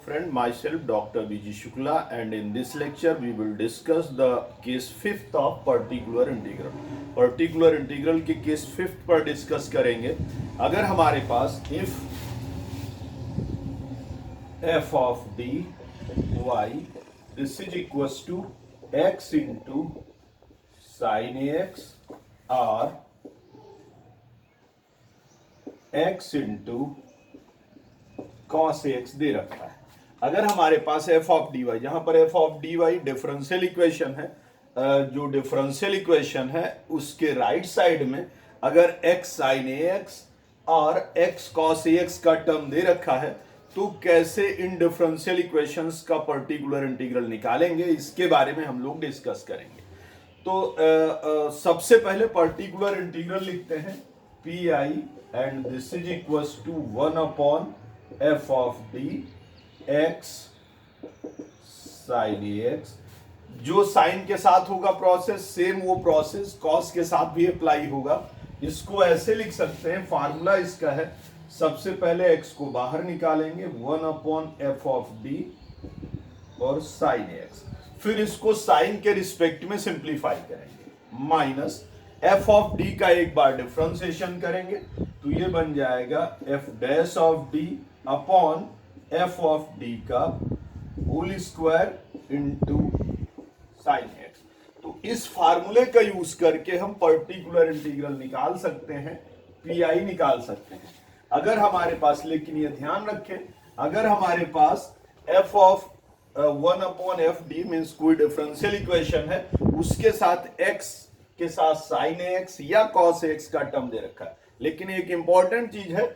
friend, myself Dr. B.G. Shukla, and in this lecture we will discuss the case fifth of particular integral. Particular integral के case fifth पर discuss करेंगे। अगर हमारे पास if f of d y this is equals to x into sin ax or x into cos ax दे रखा है। अगर हमारे पास f ऑफ डी वाई, जहां पर f of D Y differential equation है, जो डिफरेंशियल इक्वेशन है उसके राइट साइड में अगर x sin ax और x cos ax का टर्म दे रखा है तो कैसे इन डिफरेंशियल इक्वेशंस का पर्टिकुलर इंटीग्रल निकालेंगे, इसके बारे में हम लोग डिस्कस करेंगे। तो सबसे पहले पर्टिकुलर इंटीग्रल लिखते हैं P I and this is equals to 1 upon f of D x sin ax। जो साइन के साथ होगा प्रोसेस, सेम वो प्रोसेस कॉस के साथ भी अप्लाई होगा। इसको ऐसे लिख सकते हैं, फार्मूला इसका है, सबसे पहले x को बाहर निकालेंगे 1 अपॉन f ऑफ डी और sin ax, फिर इसको साइन के रिस्पेक्ट में सिंप्लीफाई करेंगे, माइनस f ऑफ डी का एक बार डिफरेंशिएशन करेंगे तो ये बन जाएगा f dash of D upon f of D का whole square into sine X. तो इस फार्मूले का यूज करके हम पर्टिकुलर इंटीग्रल निकाल सकते हैं, पी आई निकाल सकते हैं। अगर हमारे पास, लेकिन ये ध्यान रखें, अगर हमारे पास f of 1 upon F D means कोई डिफरेंशियल इक्वेशन है, उसके साथ x के साथ साइन एक्स या cos एक्स का टर्म दे रखा है, लेकिन एक इंपॉर्टेंट चीज है,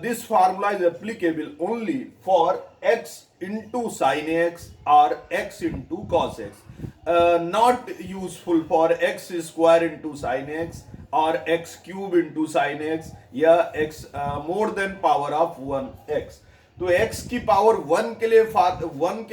this formula is applicable only for x into sin x or x into cos x, not useful for x square into sin x or x cube into sin x या x more than power of 1x। तो x की power 1 के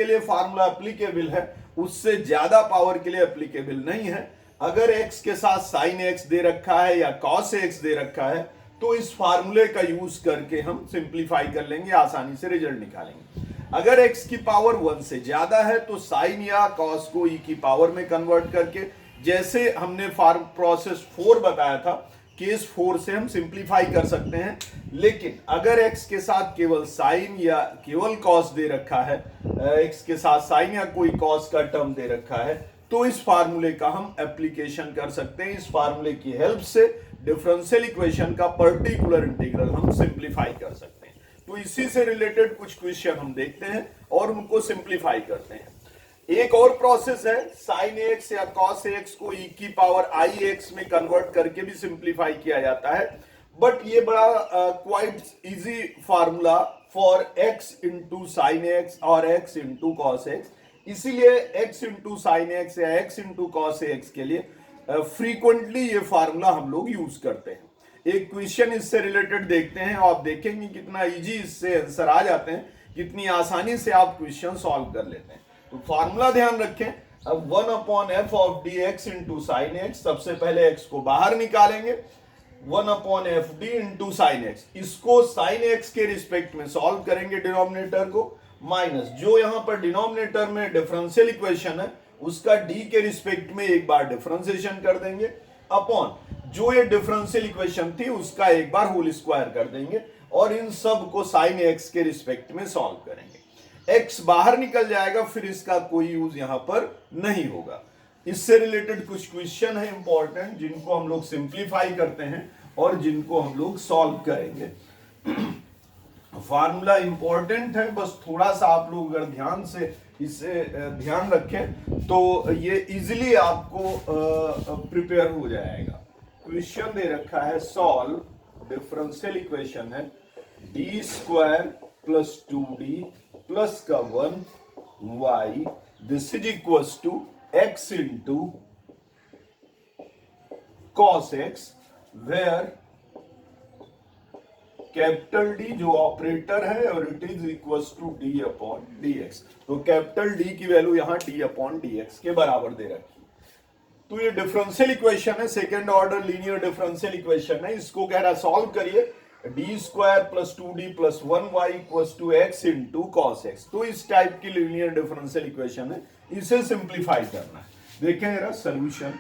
लिए formula applicable है, उससे ज्यादा power के लिए एप्लीकेबल नहीं है। अगर x के साथ sin x दे रखा है या cos x दे रखा है तो इस फार्मूले का यूज करके हम सिंप्लीफाई कर लेंगे, आसानी से रिजल्ट निकालेंगे। अगर x की पावर 1 से ज्यादा है तो साइन या cos को e की पावर में कन्वर्ट करके, जैसे हमने प्रोसेस 4 बताया था, केस 4 से हम सिंप्लीफाई कर सकते हैं। लेकिन अगर x के साथ केवल साइन या केवल cos दे रखा है, x के साथ साइन या कोई cos का टर्म दे रखा है, तो इस फार्मूले का हम एप्लीकेशन कर सकते हैं। इस फार्मूले की हेल्प से डिफरेंशियल इक्वेशन का पर्टिकुलर इंटीग्रल हम सिंप्लीफाई कर सकते हैं। तो इसी से रिलेटेड कुछ क्वेश्चन हम देखते हैं और उनको सिंप्लीफाई करते हैं। एक और प्रोसेस है, साइन एक्स या कॉस एक्स को ई की पावर आई एक्स में कन्वर्ट करके भी सिंप्लीफाई किया जाता है, बट ये बड़ा quite easy formula for x into sine x और एक्स इंटू कॉस एक्स, इसीलिए x इंटू साइन एक्स या x इंटू कॉस एक्स के लिए फ्रीक्वेंटली ये फार्मूला हम लोग यूज करते हैं। एक क्वेश्चन इससे रिलेटेड देखते हैं, आप देखेंगे कितना इजी इससे आंसर आ जाते हैं, कितनी आसानी से आप क्वेश्चन सॉल्व कर लेते हैं। तो फार्मूला ध्यान रखें, अब 1 upon F of D x into sine x, सबसे पहले x को बाहर निकालेंगे 1 upon F D into sine x, इसको साइन एक्स के रिस्पेक्ट में सॉल्व करेंगे डिनोमिनेटर को, माइनस जो यहां पर डिनोमिनेटर में डिफरेंशियल इक्वेशन है उसका d के रिस्पेक्ट में एक बार डिफरेंशिएशन कर देंगे, अपॉन जो ये डिफरेंशियल इक्वेशन थी उसका एक बार होल स्क्वायर कर देंगे और इन सब को साइन एक्स के रिस्पेक्ट में सॉल्व करेंगे। x बाहर निकल जाएगा, फिर इसका कोई यूज यहां पर नहीं होगा। इससे रिलेटेड कुछ क्वेश्चन है इंपॉर्टेंट, जिनको हम लोग सिंप्लीफाई करते हैं और जिनको हम लोग सॉल्व करेंगे। फार्मूला इंपॉर्टेंट है, बस थोड़ा सा आप लोग अगर ध्यान से इसे ध्यान रखें तो ये इजीली आपको प्रिपेयर हो जाएगा। क्वेश्चन दे रखा है, सॉल्व डिफरेंशियल इक्वेशन है D square plus 2d plus का 1 y this is equals to x into cos X, where capital D जो ऑपरेटर है और it is equals to D upon D X. तो कैपिटल डी की value यहां D upon D X के बराबर दे रखी। तो ये डिफरेंशियल इक्वेशन है, second order linear differential equation है, इसको कह रहा सॉल्व करिए D square plus 2d plus 1y equals to x into cos x. तो इस टाइप की लीनियर डिफरेंशियल इक्वेशन है, इसे सिंप्लीफाई करना है। देखें जरा सोल्यूशन।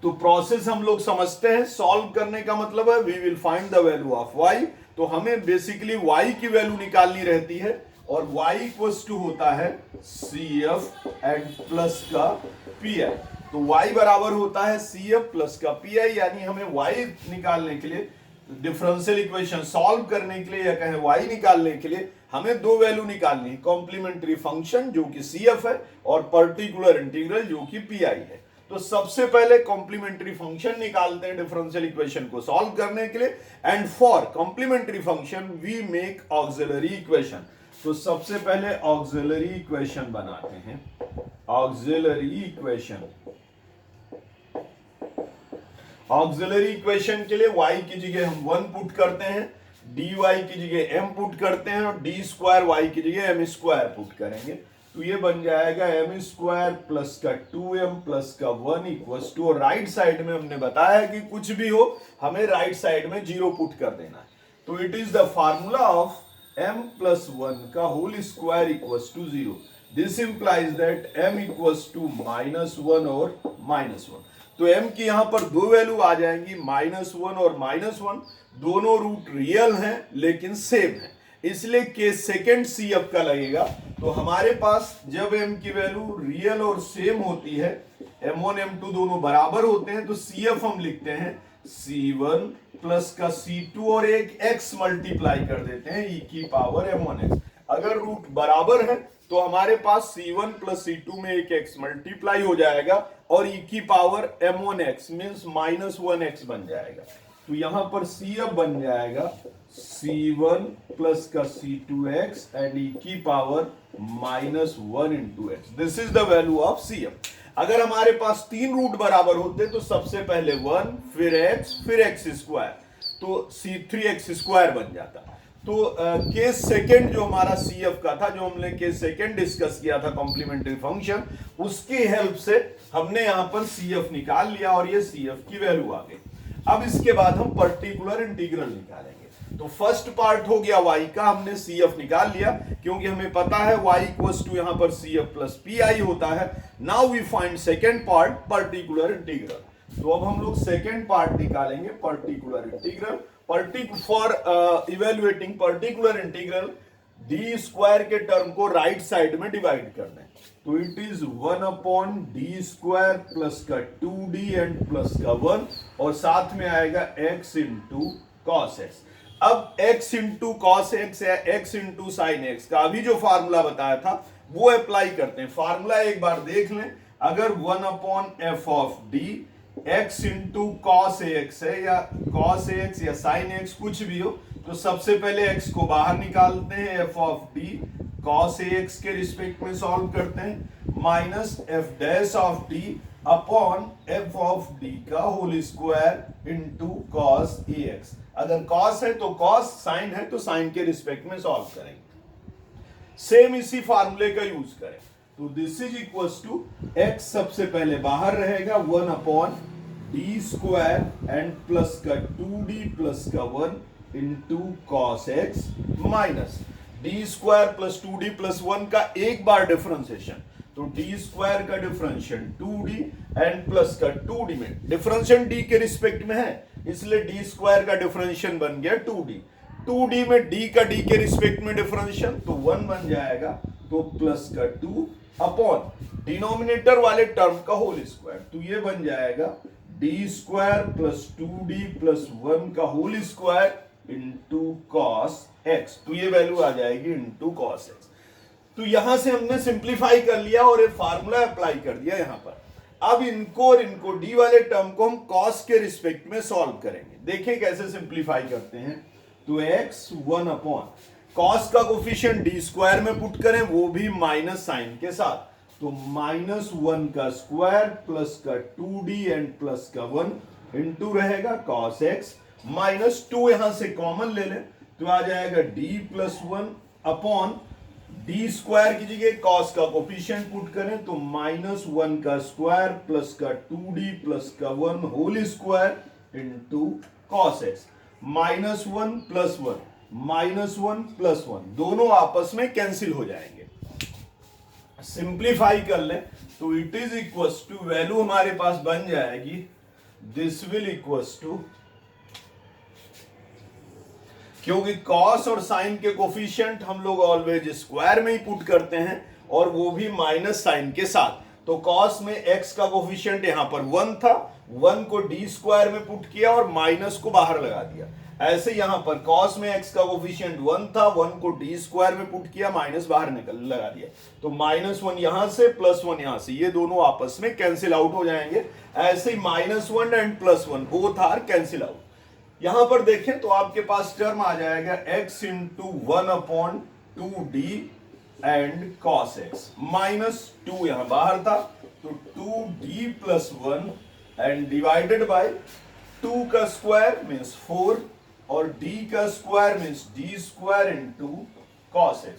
तो प्रोसेस हम लोग समझते हैं, सॉल्व करने का मतलब है we will find the value of y। तो हमें बेसिकली y की वैल्यू निकालनी रहती है और y इक्वल्स टू होता है CF एंड प्लस का PI। तो y बराबर होता है CF प्लस का PI, यानी हमें y निकालने के लिए, डिफरेंशियल इक्वेशन सॉल्व करने के लिए या कहें y निकालने के लिए हमें दो वैल्यू निकालनी है, कॉम्प्लीमेंट्री फंक्शन जो कि CF है और पर्टिकुलर इंटीग्रल जो कि PI है। तो सबसे पहले कॉम्प्लीमेंट्री फंक्शन निकालते हैं डिफरेंशियल इक्वेशन को सॉल्व करने के लिए, and for complementary function we make auxiliary equation. तो सबसे पहले ऑक्सिलरी इक्वेशन बनाते हैं। ऑक्सिलरी इक्वेशन, ऑक्सिलरी इक्वेशन के लिए y की जगह हम 1 पुट करते हैं, dy की जगह m पुट करते हैं और d स्क्वायर y की जगह m स्क्वायर पुट करेंगे। तो ये बन जाएगा m स्क्वायर प्लस का 2m प्लस का 1 इक्वल्स टू, और राइट साइड में हमने बताया कि कुछ भी हो हमें राइट साइड में 0 पुट कर देना है। तो it is the formula of m plus 1 का whole square equals to 0। This implies that m equals to -1 और -1। तो m की यहां पर दो वैल्यू आ जाएंगी, -1 और -1। दोनों रूट रियल हैं लेकिन सेम है, इसलिए केस सेकेंड CF का लगेगा। तो हमारे पास जब m की वैल्यू रियल और सेम होती है, m1 m2 दोनों बराबर होते हैं, तो CF हम लिखते हैं C1 प्लस का C2 और एक x मल्टीप्लाई कर देते हैं e की पावर m1x। अगर रूट बराबर है तो हमारे पास C1 प्लस C2 में एक x मल्टीप्लाई हो जाएगा और e की पावर m1x मीन्स -1x बन जाएगा। तो यहां पर CF बन जाएगा C1 प्लस का C2x एंड e की power -1 into x. This is the value of CF। अगर हमारे पास तीन रूट बराबर होते तो सबसे पहले 1 फिर x फिर x स्क्वायर, तो C3x स्क्वायर बन जाता। तो केस सेकेंड जो हमारा CF का था, जो हमने केस सेकेंड डिस्कस किया था कॉम्प्लीमेंट्री फंक्शन, उसकी हेल्प से हमने यहां पर CF निकाल लिया और ये CF की वैल्यू आ गई। अब इसके बाद हम पर्टिकुलर इंटीग्रल निकालेंगे। तो फर्स्ट पार्ट हो गया y का, हमने CF निकाल लिया क्योंकि हमें पता है y इक्वल्स टू यहां पर CF प्लस PI होता है। Now we find second part, particular integral. तो अब हम लोग सेकेंड पार्ट निकालेंगे, particular integral. For evaluating particular integral, D square के टर्म को राइट साइड में डिवाइड करना है। तो it is 1 upon D square plus का 2d एंड प्लस का 1 और साथ में आएगा x इंटू कॉस एक्स। अब x इंटू कॉस एक्स या x इंटू साइन एक्स का अभी जो फार्मूला बताया था वो अप्लाई करते हैं। फार्मूला एक बार देख लें, अगर 1 upon F of D x into cos x है या कॉस एक्स या साइन एक्स कुछ भी हो, तो सबसे पहले x को बाहर निकालते हैं, F of D cos X के रिस्पेक्ट में सॉल्व करते हैं, minus F dash of D upon F of D का whole square into cos X. अगर कॉस है तो कॉस, साइन है तो साइन के रिस्पेक्ट में सॉल्व करेंगे। सेम इसी फार्मूले का यूज करें। तो this is equals to x सबसे पहले बाहर रहेगा 1 upon D square and plus का 2d प्लस का 1 into cos X minus D square plus 2d plus 1 का एक बार डिफरेंशिएशन। तो डी स्क्वायर का डिफरेंशिएशन 2d एंड प्लस का 2d में डिफरेंशिएशन d के रिस्पेक्ट में है, इसलिए डी स्क्वायर का डिफरेंशिएशन बन गया 2d। 2d में d का d के रिस्पेक्ट में डिफरेंशिएशन, तो 1 बन जाएगा, तो प्लस का 2 अपॉन डिनोमिनेटर वाले टर्म का होल स्क्वायर। तो ये बन जाएगा D square plus 2d plus 1 का whole square into cos x. तो ये वैल्यू आ जाएगी इंटू कॉस एक्स। तो यहां से हमने सिंप्लीफाई कर लिया और ये फार्मूला अप्लाई कर दिया यहां पर। अब इनको और इनको डी वाले टर्म को हम कॉस के रिस्पेक्ट में सॉल्व करेंगे। देखिए कैसे सिंप्लीफाई करते हैं। तो x 1 अपॉन कॉस का कोफिशिएंट डी स्क्वायर में पुट करें, वो भी माइनस साइन के साथ, तो -1 का स्क्वायर प्लस का 2d एंड प्लस का 1 इंटू रहेगा कॉस एक्स, -2 यहां से कॉमन ले लें तो आ जाएगा d plus 1 upon D square की जगह कॉस का कोफिशिएंट पुट करें तो -1 का स्क्वायर प्लस का 2d प्लस का 1 whole square into cos X. -1 + 1, -1 + 1 दोनों आपस में कैंसिल हो जाएंगे। सिंप्लीफाई कर लें तो it is equal to, value हमारे पास बन जाएगी, दिस विल इक्वल टू, क्योंकि कॉस और साइन के कोफिशिएंट हम लोग ऑलवेज स्क्वायर में ही पुट करते हैं, और वो भी माइनस साइन के साथ। तो कॉस में x का कोफिशिएंट यहां पर 1 था, 1 को d स्क्वायर में पुट किया और माइनस को बाहर लगा दिया। ऐसे यहां पर कॉस में x का कोफिशिएंट 1 था, 1 को d स्क्वायर में पुट किया, माइनस बाहर लगा दिया। तो -1 यहां से, +1 यहां से, ये दोनों आपस में कैंसिल आउट हो जाएंगे। ऐसे ही -1 and +1 both are cancel out. यहां पर देखें तो आपके पास टर्म आ जाएगा x into 1/2d and cos x, -2 यहां बाहर था, तो 2d + 1 एंड डिवाइडेड बाय 2 का स्क्वायर मीन्स 4 और d का square means d² into cos x।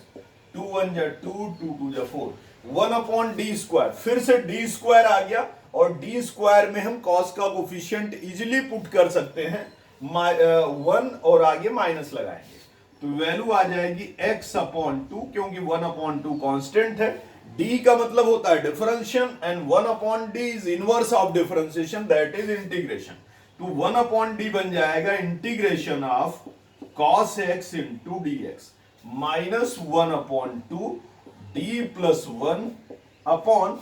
2 1 जा 2, 2 2 जा 4, 1/d², फिर से d² आ गया, और d² में हम cos का कोफिशिएंट इजीली पुट कर सकते हैं, 1 और आगे माइनस लगाएंगे, तो वैल्यू आ जाएगी x/2, क्योंकि 1/2 कांस्टेंट है। d का मतलब होता है differentiation, and 1/d is inverse of differentiation, that is integration. तो 1/d बन जाएगा integration of cos x into dx, -1/2 d + 1 upon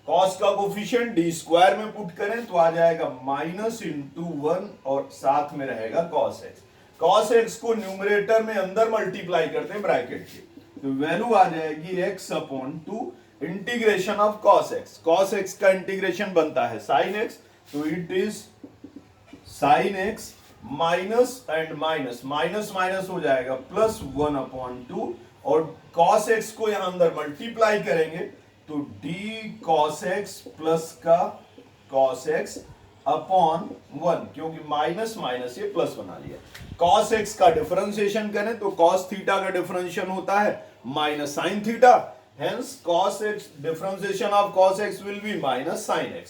cos का कोफिशिएंट d² में पुट करें तो आ जाएगा -1 और साथ में रहेगा cos x। cos x को न्यूमरेटर में अंदर मल्टीप्लाई करते हैं ब्रैकेट के, तो वैल्यू आ जाएगी x/2 integration of cos x। cos x का इंटीग्रेशन बनता है sin x, तो it is sin x minus and minus, minus minus हो जाएगा +1/2, और cos x को यहां अंदर मल्टीप्लाई करेंगे तो d cos x प्लस का cos x अपॉन 1, क्योंकि माइनस माइनस ये प्लस बना लिया। cos x का डिफरेंशिएशन करें तो cos थीटा का डिफरेंशिएशन होता है minus sin theta, hence cos x, differentiation of cos x will be minus sin x।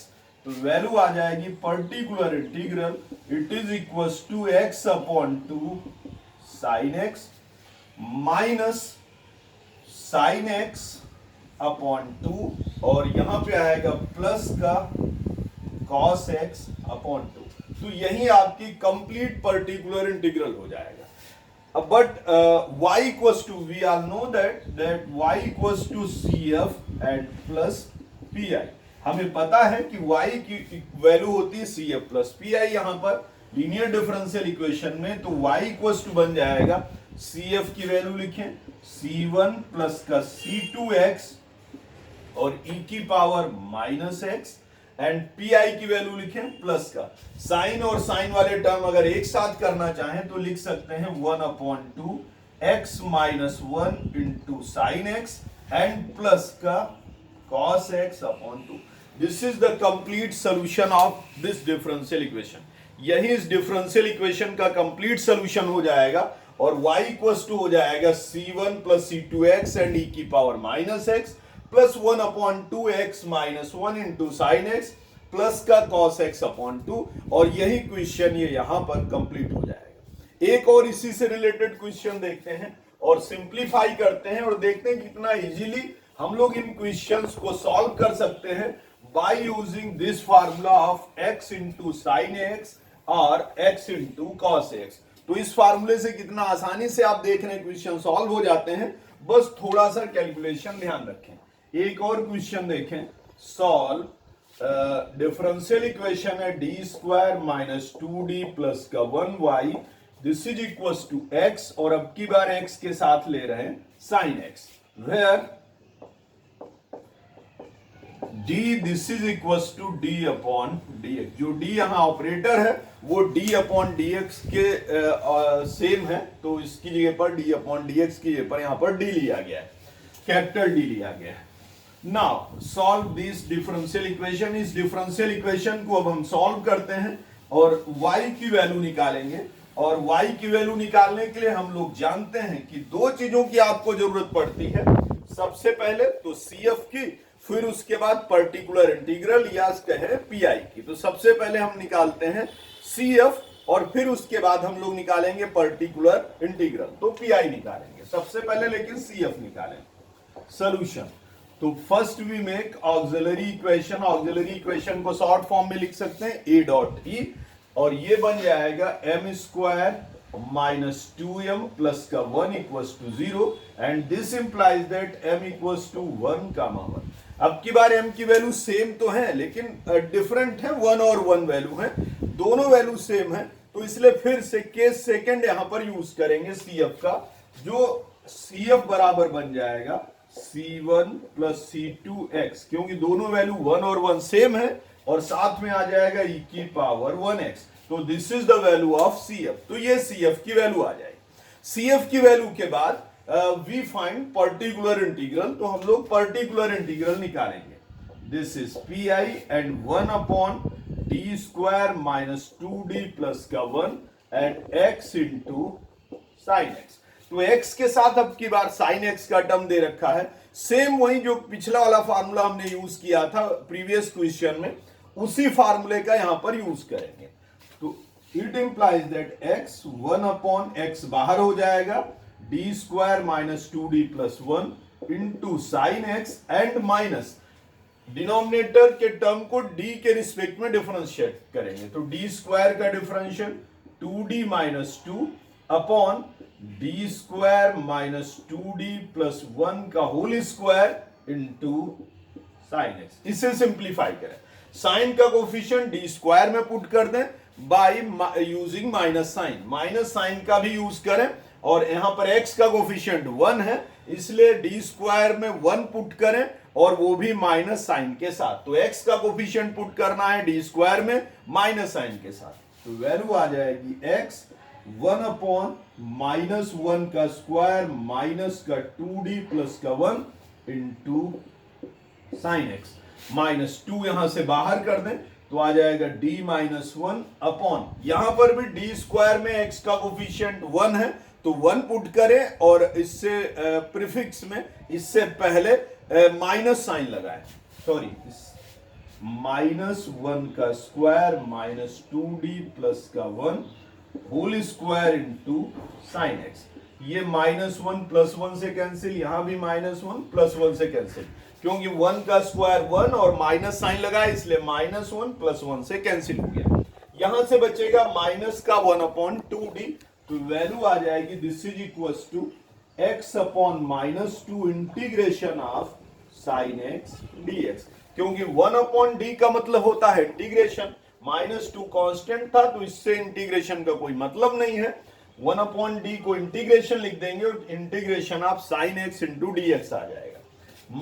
तो वैल्यू आ जाएगी particular integral, it is equals to x/2 sin x minus sin x upon 2, और यहां पे आएगा प्लस का cos x अपॉन 2। तो यही आपकी कंप्लीट पर्टिकुलर इंटीग्रल हो जाएगा। But y equals to, we are know that y equals to CF and plus PI। हमें पता है कि y की वैल्यू होती है CF प्लस PI। यहां पर लीनियर डिफरेंशियल इक्वेशन में तो y इक्वल्स टू बन जाएगा, CF की वैल्यू लिखें C1 प्लस का C2x और e की पावर -x, एंड PI की वैल्यू लिखें प्लस का। साइन और साइन वाले टर्म अगर एक साथ करना चाहें तो लिख सकते हैं 1/2 x - 1 into sine x and plus का cos x upon 2। This is the complete solution of this differential equation. यही इस डिफरेंशियल इक्वेशन का कंप्लीट सोल्यूशन हो जाएगा, और y इक्वल्स टू हो जाएगा C1 plus C2x and e की power -x plus 1/2 x - 1 into sine x plus का cos x अपॉन 2, और यही क्वेश्चन ये यहां पर कंप्लीट हो जाएगा। एक और इसी से रिलेटेड क्वेश्चन देखते हैं और सिंप्लीफाई करते हैं, और देखते हैं कितना इजीली हम लोग इन क्वेश्चंस को सॉल्व कर सकते हैं bye using this formula of x into sine x और x इंटू cos x। तो इस फार्मूले से कितना आसानी से आप देख रहे हैं क्वेश्चन सॉल्व हो जाते हैं, बस थोड़ा सा कैलकुलेशन ध्यान रखें। एक और क्वेश्चन देखें, सॉल्व डिफरेंशियल इक्वेशन है d² - 2d प्लस का 1y, this is equals to x, और अब की बार x के साथ ले रहे हैं sin x, where d this is equals to d upon dx। जो d यहां ऑपरेटर है वो d अपॉन dx के सेम है, तो इसकी जगह पर d अपॉन dx की जगह पर यहां पर d लिया गया है, कैपिटल D लिया गया है। Now solve this differential equation. इस डिफरेंशियल इक्वेशन को अब हम सॉल्व करते हैं और y की वैल्यू निकालेंगे, और y की वैल्यू निकालने के लिए हम लोग जानते हैं कि दो चीजों की आपको जरूरत पड़ती है। सबसे पहले तो CF की, फिर उसके बाद पर्टिकुलर इंटीग्रल या कहें PI की। तो सबसे पहले हम निकालते हैं CF, और फिर उसके बाद हम लोग निकालेंगे पर्टिकुलर इंटीग्रल, तो पीआई निकालेंगे सबसे पहले, लेकिन सीएफ निकालेंगे। सॉल्यूशन, तो first we make auxiliary equation, auxiliary equation को शॉर्ट फॉर्म में लिख सकते हैं ए डॉट ई, और ये बन जाएगा M square minus 2m plus का 1 equals to 0, and this implies that m equals to 1 comma 1। अब की बार m की वैल्यू सेम तो है लेकिन डिफरेंट है, 1 और 1 वैल्यू है, दोनों वैल्यू सेम है, तो इसलिए फिर से केस सेकंड यहां पर यूज करेंगे CF का, जो CF बराबर बन जाएगा C1 प्लस C2x, क्योंकि दोनों वैल्यू 1 और 1 सेम है, और साथ में आ जाएगा e की पावर 1x, तो this is the value of CF, तो ये CF की वैल्यू आ जाएगी। CF की वैल्यू के बाद वी फाइंड पर्टिकुलर इंटीग्रल, तो हम लोग पर्टिकुलर इंटीग्रल निकालेंगे। This is PI and 1 upon D square minus 2d plus का 1 and x into sine X, तो x के साथ अब की बार साइन x का टर्म दे रखा है, सेम वही जो पिछला वाला फार्मूला हमने यूज किया था प्रीवियस क्वेश्चन में, उसी फार्मूले का यहां पर यूज करेंगे। तो it implies that x 1 upon x बाहर हो जाएगा, D square minus 2d plus 1 into sine x and minus denominator के टर्म को d के रिस्पेक्ट में डिफरेंशिएट करेंगे, तो डी स्क्वायर का differential 2d minus 2 upon D square minus 2d plus 1 का whole square into sine X. इसे simplify करें, साइन का कोफिशिएंट डी स्क्वायर में पुट कर दें बाय यूजिंग माइनस साइन का भी यूज करें, और यहां पर x का कोफिशिएंट 1 है, इसलिए डी स्क्वायर में 1 पुट करें और वो भी माइनस साइन के साथ, तो x का कोफिशिएंट पुट करना है डी स्क्वायर में माइनस साइन के साथ, तो वैल्यू आ जाएगी x 1 अपॉन माइनस 1 का स्क्वायर माइनस का 2d प्लस का 1 इंटू साइन एक्स, माइनस 2 यहां से बाहर कर दें तो आ जाएगा d माइनस 1 अपॉन, यहां पर भी डी स्क्वायर में x का कोफिशिएंट 1 है, तो 1 पुट करें और इससे प्रीफिक्स में इससे पहले माइनस साइन लगाएं, सॉरी माइनस 1 का स्क्वायर माइनस 2d प्लस का 1 whole square into sine X, ये माइनस 1 प्लस 1 से कैंसिल, यहां भी माइनस 1 प्लस 1 से कैंसिल, क्योंकि 1 का स्क्वायर 1 और माइनस साइन लगाए इसलिए माइनस 1 प्लस 1 से कैंसिल हो गया, यहां से बचेगा माइनस का 1 अपॉन 2d, तो वैल्यू आ जाएगी this is equals to x upon minus 2 integration of sine X dx, क्योंकि 1 अपॉन d का मतलब होता है इंटीग्रेशन, माइनस 2 कांस्टेंट था तो इससे इंटीग्रेशन का कोई मतलब नहीं है, 1 अपॉन डी को इंटीग्रेशन लिख देंगे और integration of sine X into D X आ जाएगा,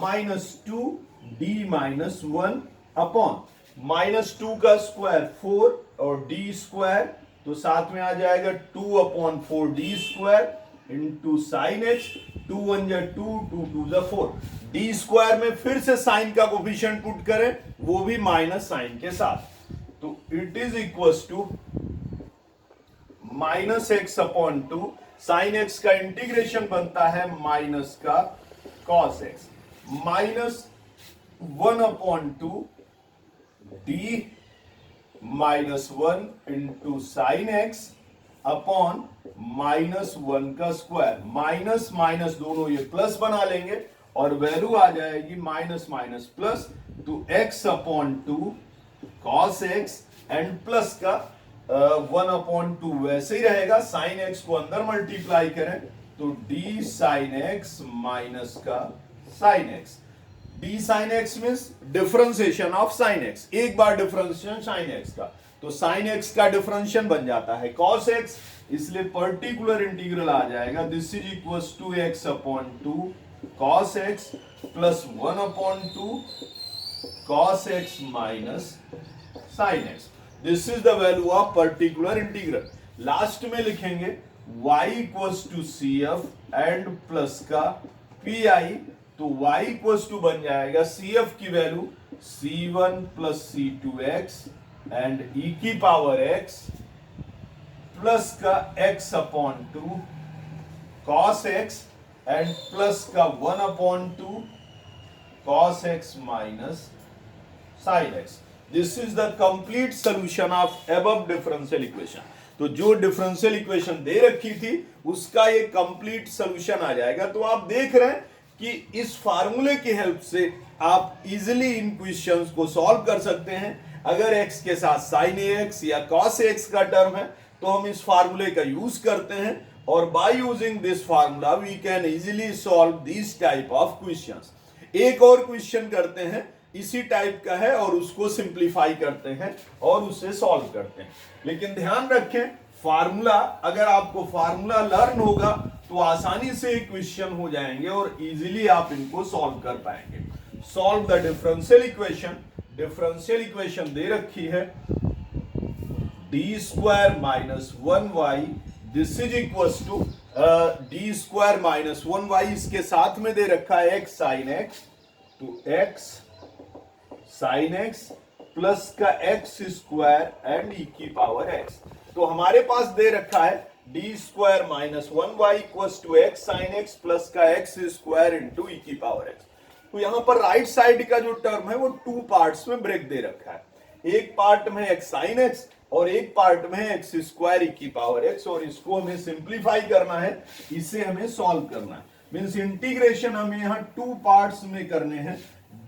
minus 2 D minus 1 upon minus 2 का स्क्वायर 4 और डी स्क्वायर, तो साथ में आ जाएगा 2 upon 4 D square into sine x, 2 1 जा 2 2 2 जा 4, डी स्क्वायर में फिर से साइन का कोफिशिएंट पुट करें वो भी माइनस साइन के साथ, तो it is equals to minus X upon 2, sine X का इंटीग्रेशन बनता है माइनस का cos X, minus 1 upon 2 D minus 1 into sine X upon minus 1 का स्क्वायर, माइनस माइनस दोनों ये प्लस बना लेंगे और वैल्यू आ जाएगी माइनस माइनस प्लस, तो x upon 2 cos x and plus का 1 अपॉन 2 वैसे ही रहेगा, साइन एक्स को अंदर मल्टीप्लाई करें तो d साइन एक्स माइनस का sine x, d sine x means differentiation of sine x, एक बार डिफरेंशिएशन साइन एक्स का, तो साइन एक्स का डिफरेंशिएशन बन जाता है कॉस एक्स, इसलिए पर्टिकुलर इंटीग्रल आ जाएगा this is equals to x upon 2 cos X plus 1 upon 2 cos X minus sine X, this is the value of particular integral. Last में लिखेंगे y equals to CF and plus का PI, तो y equals to बन जाएगा CF की value C1 plus C2x and e की power x plus का x upon 2 cos x and plus का 1 upon 2 cos x minus sin x। This is the complete solution of above differential equation. तो जो differential equation दे रखी थी उसका ये कंप्लीट सॉल्यूशन आ जाएगा। तो आप देख रहे हैं कि इस फार्मूले की हेल्प से आप इजीली इन क्वेश्चंस को सॉल्व कर सकते हैं। अगर x के साथ sin ax या cos ax का टर्म है तो हम इस फार्मूले का यूज करते हैं, और by using this formula we can easily solve this type of questions. एक और क्वेश्चन करते हैं, इसी टाइप का है, और उसको सिंप्लीफाई करते हैं और उसे सॉल्व करते हैं। लेकिन ध्यान रखें, फार्मूला, अगर आपको फार्मूला लर्न होगा तो आसानी से क्वेश्चन हो जाएंगे और इजीली आप इनको सॉल्व कर पाएंगे। Solve the differential equation. Differential equation दे रखी है D square minus 1y, this is equal to D square minus 1y, इसके साथ में दे रखा है x साइन x, तो x साइन x प्लस का x स्क्वायर एंड e की पावर x। तो हमारे पास दे रखा है D square minus 1y equal to x sine x plus का x स्क्वायर इंटू e की पावर x। तो यहां पर राइट साइड का जो टर्म है वो टू पार्ट्स में ब्रेक दे रखा है, एक पार्ट में x साइन x और एक पार्ट में x स्क्वायर e की पावर x, और इसको हमें सिंप्लीफाई करना है, इसे हमें सॉल्व करना है। मींस इंटीग्रेशन हमें यहाँ टू पार्ट्स में करने हैं,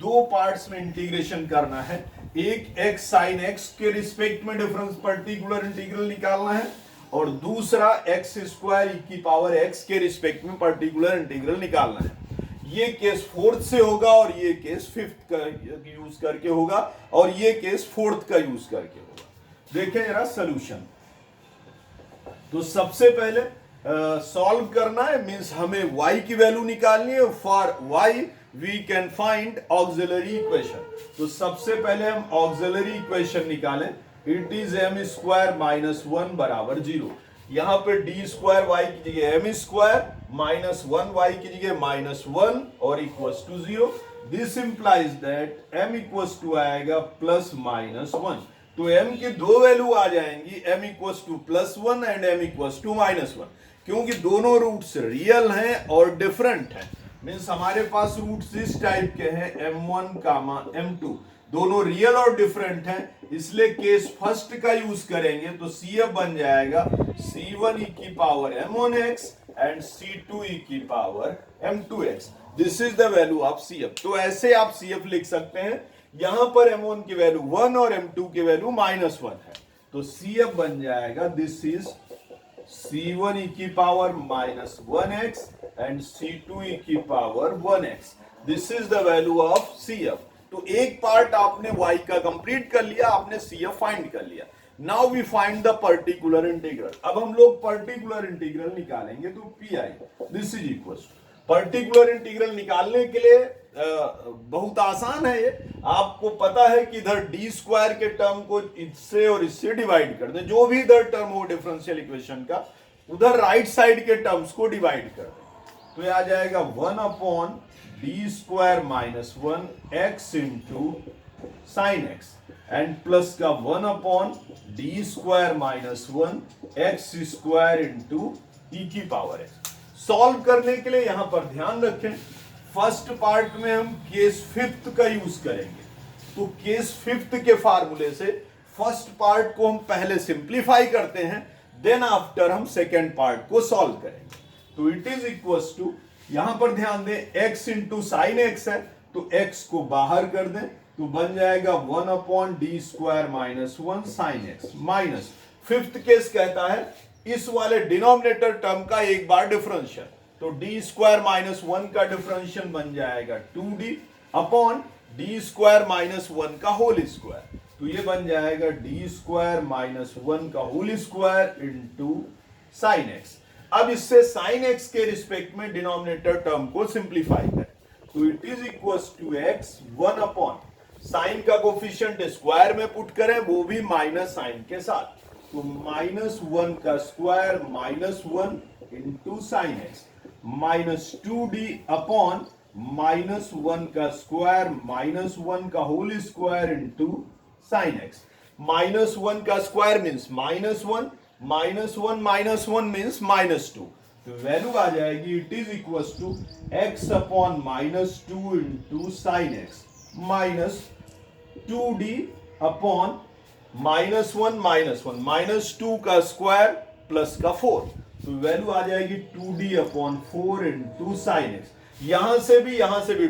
दो पार्ट्स में इंटीग्रेशन करना है। एक x साइन x के रिस्पेक्ट में डिफरेंस पर्टिकुलर इंटीग्रल निकालना है, और दूसरा x स्क्वायर e की पावर x के रिस्पेक्ट में पर्टिकुलर इंटीग्रल निकालना है। ये केस फोर्थ से होगा और ये केस फिफ्थ का यूज करके होगा, और ये केस फोर्थ का यूज करके होगा। देखें जरा सॉल्यूशन। तो सबसे पहले सॉल्व करना है, मींस हमें y की वैल्यू निकालनी है। For y we can find auxiliary equation. तो सबसे पहले हम ऑक्सिलरी इक्वेशन निकालें। It is m square minus 1 बराबर 0। यहां पे डी स्क्वायर वाई की जगह एम स्क्वायर माइनस 1 वाई की जगह माइनस 1 और equals to 0। This implies that m equals to आएगा प्लस माइनस 1। तो m की दो वैल्यू आ जाएंगी, m equals to plus 1 and m equals to minus 1, क्योंकि दोनों रूट्स रियल हैं और डिफरेंट हैं। मींस हमारे पास रूट्स इस टाइप के हैं m1 कामा m2, दोनों रियल और डिफरेंट हैं, इसलिए केस फर्स्ट का यूज करेंगे। तो CF बन जाएगा C1 e की power m1x and C2 e की power m2x। This is the value of CF। तो ऐसे आप CF लिख सकते हैं। यहां पर m1 की वैल्यू 1 और m2 की वैल्यू माइनस 1 है, तो CF बन जाएगा दिस इज C1 e की power minus 1x and C2 e की power 1x। This is the value of CF। तो एक पार्ट आपने y का कंप्लीट कर लिया, आपने CF फाइंड कर लिया। Now we find the particular integral. अब हम लोग पर्टिकुलर इंटीग्रल निकालेंगे। तो PI this is equal, particular integral निकालने के लिए बहुत आसान है ये। आपको पता है कि इधर डी स्क्वायर के टर्म को इससे और इससे डिवाइड कर दें, जो भी इधर टर्म हो डिफरेंशियल इक्वेशन का, उधर राइट साइड के टर्म्स को डिवाइड कर दें। तो ये आ जाएगा 1 upon D square minus 1 X into sine x and plus का 1 upon D square minus 1 X square into E की पावर एक्स। सॉल्व करने के लिए यहां पर ध्यान रखें, फर्स्ट पार्ट में हम केस फिफ्थ का यूज करेंगे। तो केस फिफ्थ के फार्मूले से फर्स्ट पार्ट को हम पहले सिंप्लीफाई करते हैं, देन आफ्टर हम सेकेंड पार्ट को सॉल्व करेंगे। तो इट इज इक्वल्स टू, यहां पर ध्यान दें x इंटू साइन एक्स है, तो x को बाहर कर दें, तो बन जाएगा 1 upon D square minus 1 sign x minus fifth case कहता है इस वाले डिनोमिनेटर टर्म का एक बार डिफरेंशियल। तो डी स्क्वायर माइनस 1 का डिफरेंशियल बन जाएगा 2d upon D square minus 1 का होल स्क्वायर। तो ये बन जाएगा डी स्क्वायर माइनस 1 का whole square into sine x. अब इससे साइन एक्स के रिस्पेक्ट में डिनोमिनेटर टर्म को सिंप्लीफाई करें। तो it is equals to x 1 upon sine का कोफिशिएंट स्क्वायर में पुट करें, वो भी माइनस साइन के साथ। तो माइनस 1 का square minus 1 into sine x minus 2d upon minus 1 का स्क्वायर माइनस 1 का whole square into sine x. Minus 1 का square means minus 1, minus 1 minus 1 means minus 2। तो वैल्यू आ जाएगी it is equals to x upon minus 2 into sine x minus 2d upon -1 -2 का square plus का 4, तो value आ जाएगी 2d/4 इंटू साइन एक्स। यहां से भी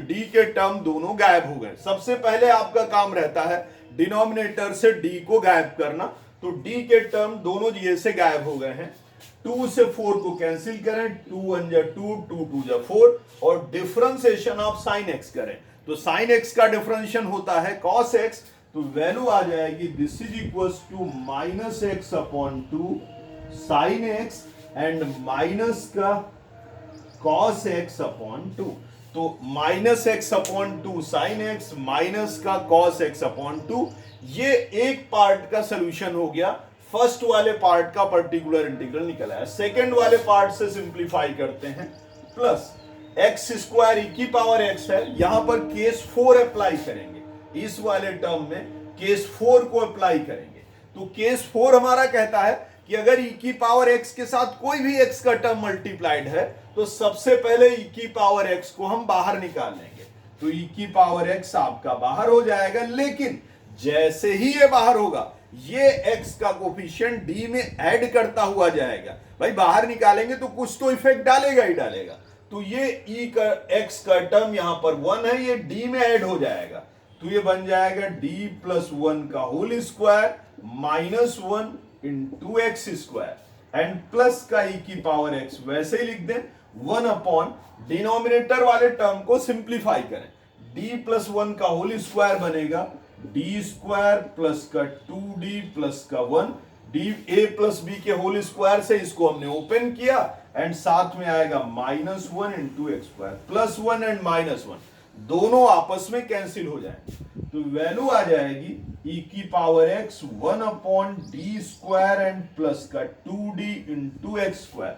d के टर्म दोनों गायब हो गए। सबसे पहले आपका काम रहता है डिनोमिनेटर से d को गायब करना, तो d के टर्म दोनों ये से गायब हो गए हैं। 2 से 4 को कैंसिल करें, 2 1 जा 2, 2 2 जा 4, और डिफरेंशिएशन ऑफ साइन एक्स करें, तो साइन एक्स का डिफरेंशिएशन होता है कॉस एक्स, तो वैल्यू आ जाएगी this is equals to -x/2 sine x and minus का cos x/2, तो -x/2 साइन एक्स माइनस का cos x/2, ये एक पार्ट का सॉल्यूशन हो गया। फर्स्ट वाले पार्ट का पर्टिकुलर इंटीग्रल निकल आया। सेकंड वाले पार्ट से सिंप्लीफाई करते हैं, प्लस x² e⁻x है, यहां पर केस 4 अप्लाई करेंगे। इस वाले टर्म में केस 4 को अप्लाई करेंगे, तो केस 4 हमारा कहता है कि अगर e⁻x के साथ कोई भी x का टर्म मल्टीप्लाइड है तो सबसे पहले e⁻x को हम बाहर निकाल लेंगे, तो e⁻x आपका बाहर हो जाएगा। लेकिन जैसे ही ये बाहर होगा, ये x का कोफिशिएंट d में ऐड करता हुआ जाएगा। भाई बाहर निकालेंगे तो कुछ तो इफेक्ट डालेगा ही डालेगा, तो ये x का टर्म यहां पर 1 है, ये d में ऐड हो जाएगा, तो ये बन जाएगा d+1 का whole square -1 into x² and plus का e⁻x वैसे ही लिख दें 1 डिनोमिनेटर वाले टर्म को सिंप्लीफाई करें, d+1 का होल स्क्वायर बनेगा d² प्लस का 2d प्लस का 1, a+b के होल स्क्वायर से इसको हमने ओपन किया एंड साथ में आएगा -1 इंटू x² +1 एंड -1 दोनों आपस में कैंसिल हो जाएंगे, तो वैल्यू आ जाएगी e⁻x 1/d² एंड प्लस का 2d इंटू x²।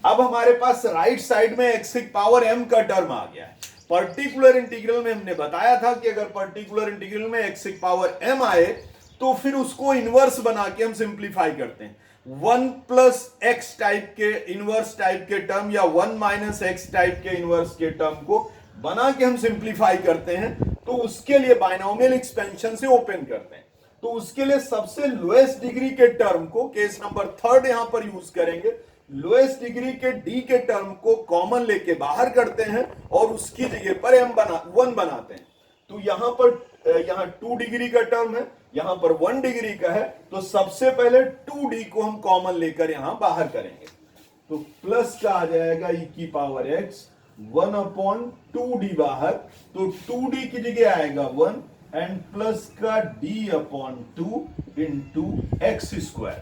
अब हमारे पास राइट साइड में x⁻m का टर्म आ गया है। पर्टिकुलर इंटीग्रल में हमने बताया था कि अगर पर्टिकुलर इंटीग्रल में x⁻m आए तो फिर उसको इनवर्स बना के हम सिंप्लीफाई करते हैं। 1+x टाइप के इनवर्स टाइप के टर्म या 1 - x टाइप के इनवर्स के टर्म को बना के हम सिंप्लीफाई करते हैं, तो उसके लिए बायनोमियल एक्सपेंशन से ओपन करते हैं। तो उसके लिए सबसे लोएस्ट डिग्री के टर्म को केस नंबर 3 यहां पर यूज करेंगे। लोएस्ट डिग्री के d के टर्म को कॉमन लेके बाहर करते हैं और उसकी जगह पर 1 बनाते हैं। तो यहां 2 डिग्री का टर्म है, यहां पर 1 डिग्री का है, तो सबसे पहले 2d को हम कॉमन लेकर यहां बाहर करेंगे, तो प्लस का आ जाएगा e⁻x 1/2d बाहर, तो 2d की जगह आएगा 1 एंड प्लस का d/2 इंटू x²।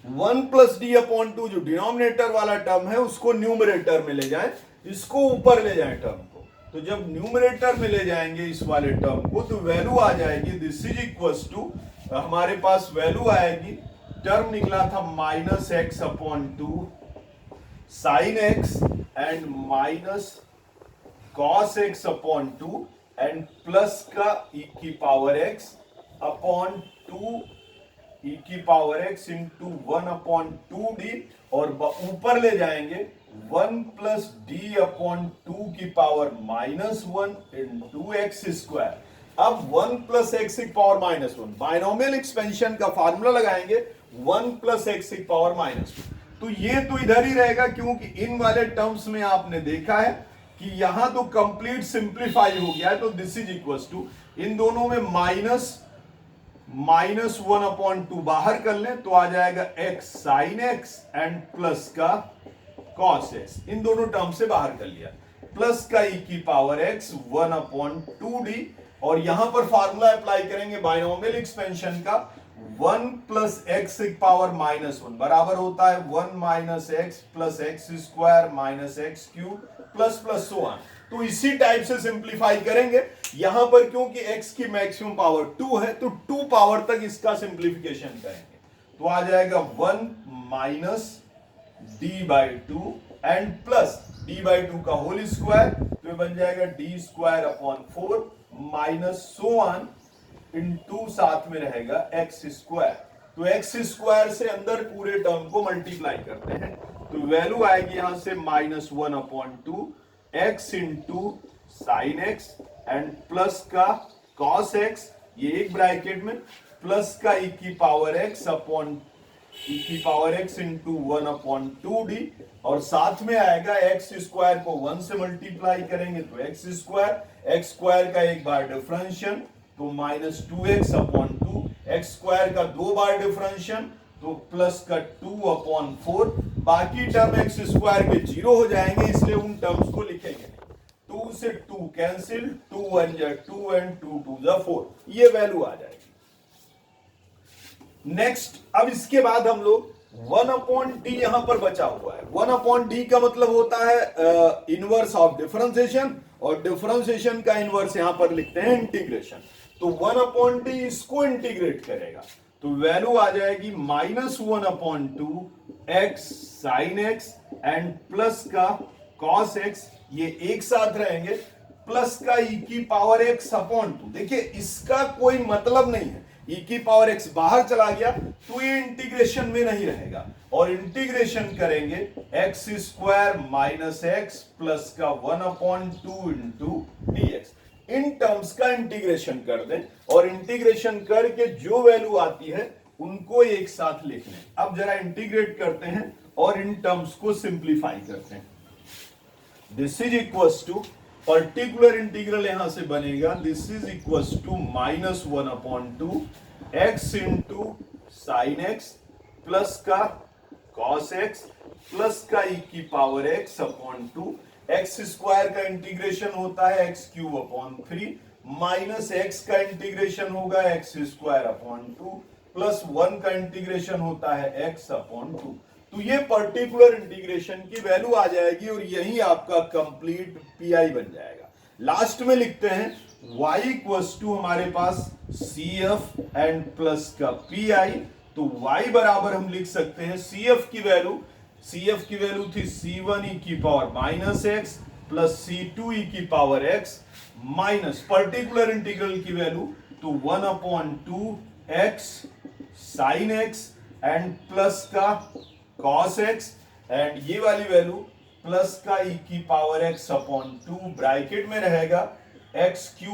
1 + d/2 जो डिनोमिनेटर वाला टर्म है उसको न्यूमरेटर में ले जाएं, इसको ऊपर ले जाएं टर्म को, तो जब न्यूमरेटर में ले जाएंगे इस वाले टर्म को तो वैल्यू आ जाएगी दिस इज इक्वल्स टू, हमारे पास वैल्यू आएगी, टर्म निकला था -x/2 sine x and minus cos x/2 and plus का e⁻x upon 2 e⁻x into 1/2d, और ऊपर ले जाएंगे 1 + d/2 की पावर -1 इंटू x²। अब 1 + x⁻1 बायनोमियल एक्सपेंशन का फार्मूला लगाएंगे 1 + x⁻1, तो ये तो इधर ही रहेगा क्योंकि इन वाले टर्म्स में आपने देखा है कि यहां तो कंप्लीट सिंप्लीफाई हो गया है, तो दिस इज इक्वल्स टू, इन दोनों में -1/2 बाहर कर लें तो आ जाएगा x sine x and plus का cos x, इन दोनों टर्म से बाहर कर लिया, प्लस का e⁻x 1/2d, और यहां पर फार्मूला अप्लाई करेंगे बायनोमियल एक्सपेंशन का 1 + x⁻1 बराबर होता है 1 - x + x² - x³ plus so on. तो इसी टाइप से सिंप्लीफाई करेंगे। यहां पर क्योंकि x की मैक्सिमम पावर 2 है तो 2 पावर तक इसका सिंप्लीफिकेशन करेंगे, तो आ जाएगा 1 - d/2 एंड प्लस d/2 का होल स्क्वायर, तो बन जाएगा d²/4 minus so on into साथ में रहेगा x², तो x² से अंदर पूरे टर्म को मल्टीप्लाई करते हैं, तो वैल्यू आएगी यहां से -1/2 x into sine x and plus का cos x, ये एक ब्रैकेट में प्लस का e की पावर x अपॉन e की पावर x इंटू 1/2d, और साथ में आएगा x स्क्वायर को 1 से मल्टीप्लाई करेंगे तो x स्क्वायर का एक बार डिफरेंशियल तो -2x/2, x स्क्वायर का 2 बार डिफरेंशियल तो प्लस का 2/4, बाकी टर्म x स्क्वायर के 0 हो जाएंगे, इसलिए उन टर्म्स को लिखेंगे। 2 से 2 कैंसिल, 2 1 जा 2 एंड 2 2 जा 4, ये वैल्यू आ जाएगी। नेक्स्ट, अब इसके बाद हम लोग 1/d यहां पर बचा हुआ है। 1/d का मतलब होता है इनवर्स ऑफ डिफरेंशिएशन, और डिफरेंशिएशन का इनवर्स यहां पर लिखते हैं इंटीग्रेशन। तो 1/d इसको इंटीग्रेट करेगा तो वैल्यू आ जाएगी -1/2 x sin x and plus का cos x, ये एक साथ रहेंगे, प्लस का e की पावर x/2। देखिए इसका कोई मतलब नहीं है, e की पावर x बाहर चला गया तो ये इंटीग्रेशन में नहीं रहेगा, और इंटीग्रेशन करेंगे x square minus x plus का 1/2 इंटू dx। इन टर्म्स का इंटीग्रेशन कर दें, और इंटीग्रेशन करके जो वैल्यू आती है उनको एक साथ लिख लें। अब जरा इंटीग्रेट करते हैं और इन टर्म्स को सिंप्लीफाई करते हैं। This is equals to, particular integral यहां से बनेगा, this is equals to -1/2 x into sine x plus का cos x प्लस का e की पावर x/2। एक्स स्क्वायर का इंटीग्रेशन होता है x³ माइनस x का इंटीग्रेशन होगा x²/2 प्लस 1 का इंटीग्रेशन होता है x/2। तो ये पर्टिकुलर इंटीग्रेशन की वैल्यू आ जाएगी, और यही आपका कंप्लीट पीआई बन जाएगा। लास्ट में लिखते हैं y इक्वल्स टू हमारे पास CF एंड प्लस का पीआई। तो y बराबर हम लिख सकते हैं CF की वैल्यू थी C1 e की power minus x plus C2 e की power x minus particular integral की वैल्यू तो 1/2 x sin x and plus का cos x, एंड ये वाली वैल्यू प्लस का e की पावर x/2 ब्रैकेट में रहेगा x³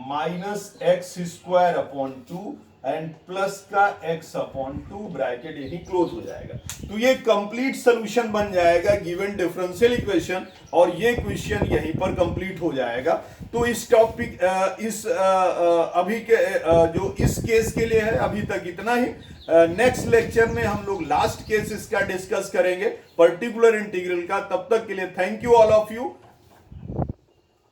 minus x²/2 and plus का x/2 ब्रैकेट यही क्लोज हो जाएगा। तो ये कंप्लीट सॉल्यूशन बन जाएगा गिवन डिफरेंशियल इक्वेशन, और ये क्वेश्चन यहीं पर कंप्लीट हो जाएगा। तो इस टॉपिक अभी के जो इस केस के लिए है अभी तक इतना ही। नेक्स्ट लेक्चर में हम लोग लास्ट केस इसका डिस्कस करेंगे पर्टिकुलर इंटीग्रल का। तब तक के लिए thank you all of you.